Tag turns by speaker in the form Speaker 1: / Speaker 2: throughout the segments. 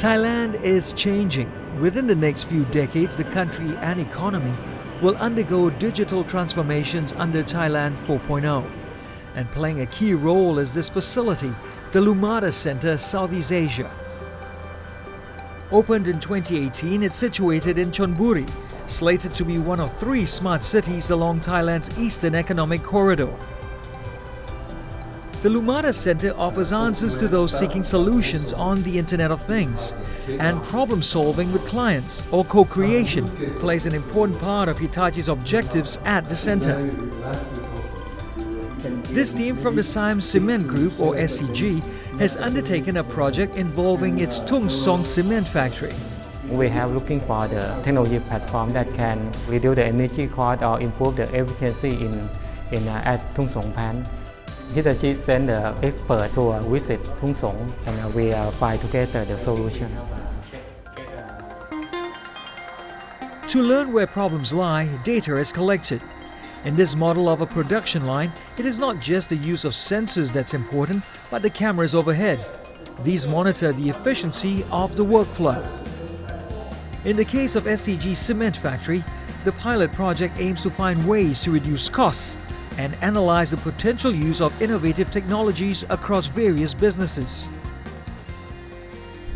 Speaker 1: Thailand is changing. Within the next few decades, the country and economy will undergo digital transformations under Thailand 4.0. And playing a key role is this facility, the Lumada Center Southeast Asia. Opened in 2018, it's situated in Chonburi, slated to be one of 3 smart cities along Thailand's Eastern Economic Corridor. The Lumada Center offers answers to those seeking solutions on the Internet of Things, and problem solving with clients or co-creation plays an important part of Hitachi's objectives at the center. This team from the Siam Cement Group, or SCG, has undertaken a project involving its Tung Song cement factory.
Speaker 2: We have looking for the technology platform that can reduce the energy cost or improve the efficiency at Tung Song plant. Hitachi sent the expert to visit Tung Song, and we find together the solution.
Speaker 1: To learn where problems lie, data is collected. In this model of a production line, it is not just the use of sensors that's important, but the cameras overhead. These monitor the efficiency of the workflow. In the case of SCG Cement Factory, the pilot project aims to find ways to reduce costs and analyze the potential use of innovative technologies across various businesses.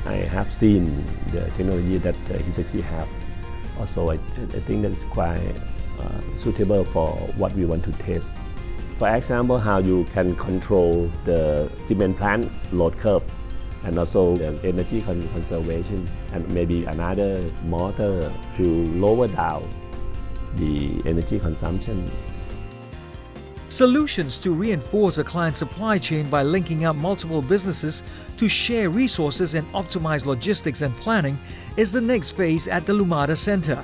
Speaker 3: I have seen the technology that Hitachi have. Also, I think that is quite suitable for what we want to test. For example, how you can control the cement plant load curve, and also the energy conservation, and maybe another motor to lower down the energy consumption.
Speaker 1: Solutions to reinforce a client supply chain by linking up multiple businesses to share resources and optimize logistics and planning is the next phase at the Lumada Center.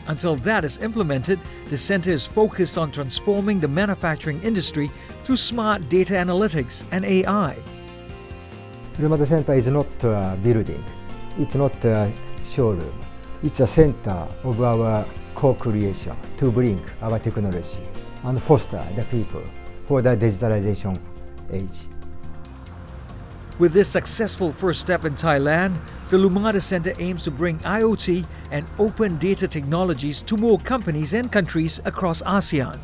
Speaker 1: Until that is implemented, the center is focused on transforming the manufacturing industry through smart data analytics and AI.
Speaker 4: Lumada Center is not a building, it's not a showroom. It's a center of our co-creation to bring our technology and foster the people for the digitalization age.
Speaker 1: With this successful first step in Thailand, the Lumada Center aims to bring IoT and open data technologies to more companies and countries across ASEAN.